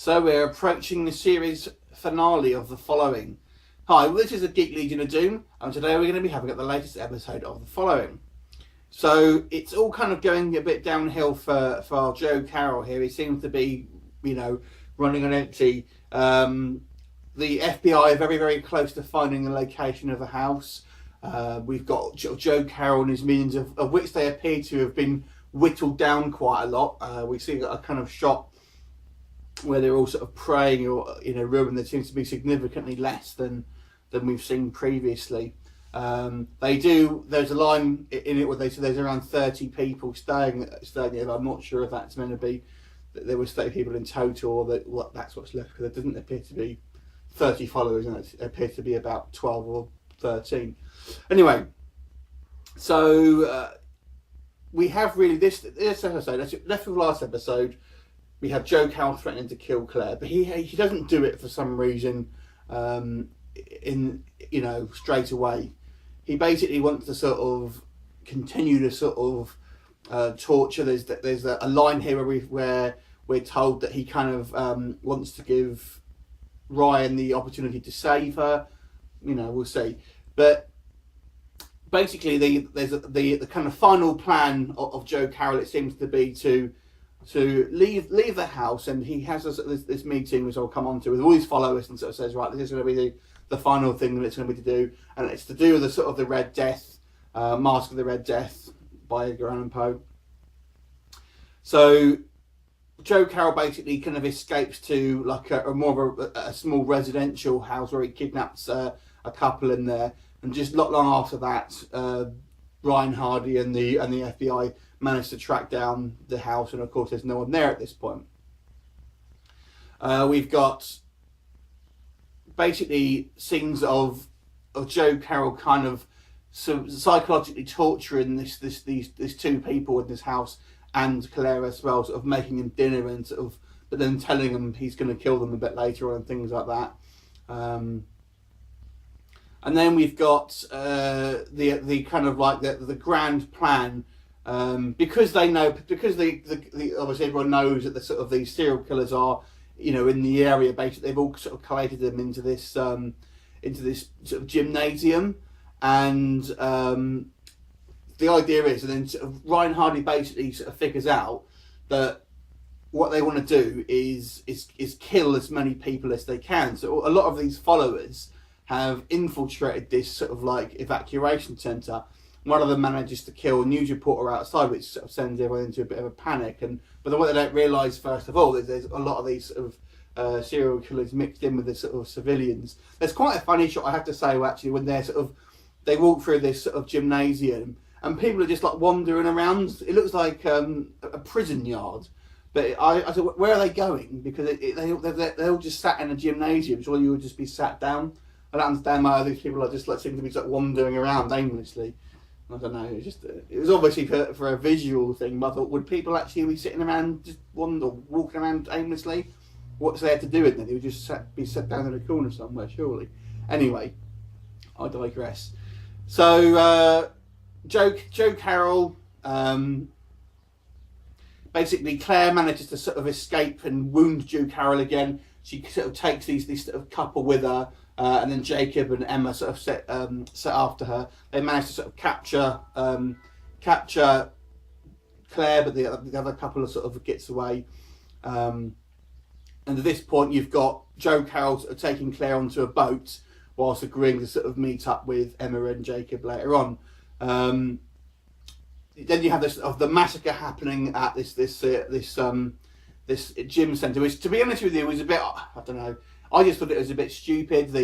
So we're approaching the series finale of The Following. Hi, well, this is the Geek Legion of Doom, and today we're going to be having the latest episode of The Following. So it's all kind of going a bit downhill for our Joe Carroll here. He seems to be, running on empty. The FBI are very, very close to finding the location of the house. We've got Joe Carroll and his minions, of which they appear to have been whittled down quite a lot. We see a kind of shot where they're all sort of praying or in a room, and there seems to be significantly less than we've seen previously. There's a line in it where they say there's around 30 people staying there. I'm not sure if that's meant to be that there was 30 people in total, or that's what's left, because there doesn't appear to be 30 followers, and it appears to be about 12 or 13. Anyway, so we have really this episode, left with last episode, we have Joe Carroll threatening to kill Claire, but he doesn't do it for some reason straight away. He basically wants to sort of continue to sort of torture. There's a line here where we're told that he kind of wants to give Ryan the opportunity to save her. We'll see. But basically, the kind of final plan of Joe Carroll, it seems to be to leave the house, and he has this meeting, which I'll come on to, with all his followers, and sort of says, right, this is going to be the final thing that it's going to be to do, and it's to do with the sort of the Red Death, Mask of the Red Death by Edgar Allan Poe. So Joe Carroll basically kind of escapes to like a more of a small residential house where he kidnaps a couple in there, and just not long after that, Ryan Hardy and the FBI managed to track down the house, and of course there's no one there at this point. We've got basically scenes of Joe Carroll kind of psychologically torturing these two people in this house, and Claire as well, sort of making him dinner, and but then telling him he's going to kill them a bit later on, and things like that. And then we've got the kind of like the grand plan, because obviously everyone knows that the sort of these serial killers are in the area. Basically, they've all sort of collated them into this sort of gymnasium, and the idea is, and then sort of Ryan Hardy basically sort of figures out that what they want to do is kill as many people as they can. So a lot of these followers have infiltrated this sort of like evacuation centre. One of them manages to kill a news reporter outside, which sort of sends everyone into a bit of a panic. But what they don't realise, first of all, is there's a lot of these sort of serial killers mixed in with the sort of civilians. There's quite a funny shot, I have to say, actually, when they walk through this sort of gymnasium, and people are just like wandering around. It looks like a prison yard. But I said, where are they going? Because they're all just sat in a gymnasium, so you would just be sat down. I don't understand why these people are just like seem to be sort of wandering around aimlessly. I don't know. It was obviously for a visual thing. But I thought, would people actually be sitting around just walking around aimlessly? What's there to do with them? They would just be sat down in a corner somewhere, surely. Anyway, I digress. So Joe Carroll. Basically, Claire manages to sort of escape and wound Joe Carroll again. She sort of takes these sort of couple with her. And then Jacob and Emma sort of set after her. They managed to sort of capture Claire, but the other couple sort of gets away. And at this point, you've got Joe Carroll sort of taking Claire onto a boat, whilst agreeing to sort of meet up with Emma and Jacob later on. Then you have the massacre happening at this gym centre, which, to be honest with you, was a bit, I don't know. I just thought it was a bit stupid.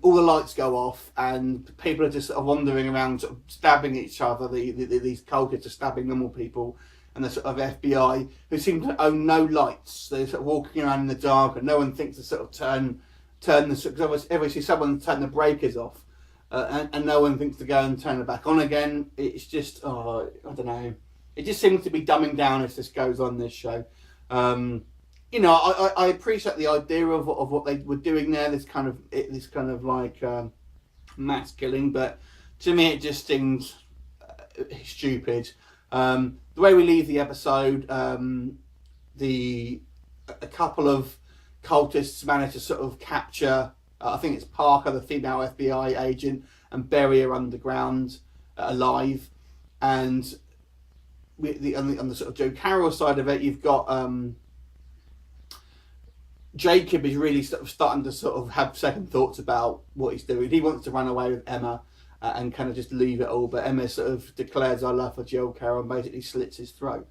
All the lights go off, and people are just sort of wandering around, sort of stabbing each other. These cultists are stabbing normal people, and the sort of FBI, who seem to own no lights. They're sort of walking around in the dark, and no one thinks to sort of turn because obviously someone turn the breakers off, and no one thinks to go and turn it back on again. It's just, I don't know. It just seems to be dumbing down as this goes on this show. I appreciate the idea of what they were doing there, this kind of like mass killing, but to me it just seems stupid. The way we leave the episode, the a couple of cultists manage to sort of capture, I think it's Parker, the female FBI agent, and bury her underground alive. And on the sort of Joe Carroll side of it, you've got Jacob is really sort of starting to sort of have second thoughts about what he's doing. He wants to run away with Emma and kind of just leave it all, but Emma sort of declares her love for Joe Carroll and basically slits his throat.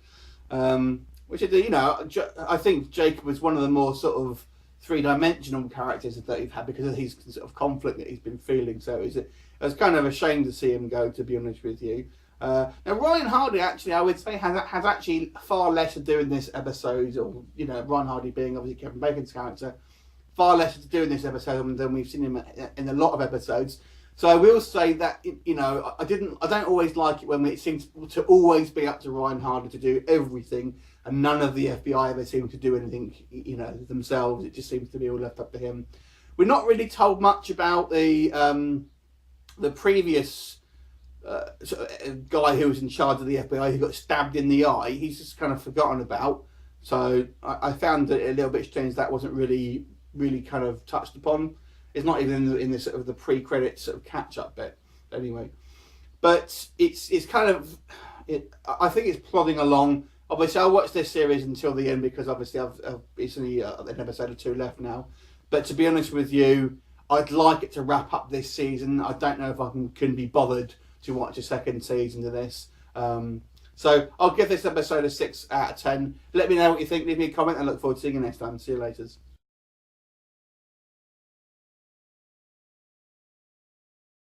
Which is, you know, I think Jacob was one of the more sort of three-dimensional characters that he's had because of his sort of conflict that he's been feeling. So it was kind of a shame to see him go, to be honest with you. Now Ryan Hardy, actually, I would say has actually far less to do in this episode, or, you know, Ryan Hardy being obviously Kevin Bacon's character, far less to do in this episode than we've seen him in a lot of episodes. So I will say that, you know, I don't always like it when it seems to always be up to Ryan Hardy to do everything, and none of the FBI ever seem to do anything, you know, themselves. It just seems to be all left up to him. We're not really told much about the previous guy who was in charge of the FBI who got stabbed in the eye. He's just kind of forgotten about. So I found it a little bit strange that wasn't really kind of touched upon. It's not even in the sort of the pre-credits sort of catch-up bit, anyway. But it's kind of, I think it's plodding along. Obviously, I'll watch this series until the end because obviously it's only an episode or 2 left now. But to be honest with you, I'd like it to wrap up this season. I don't know if I can be bothered to watch a second season of this. So I'll give this episode a 6 out of 10. Let me know what you think. Leave me a comment and I look forward to seeing you next time. See you later.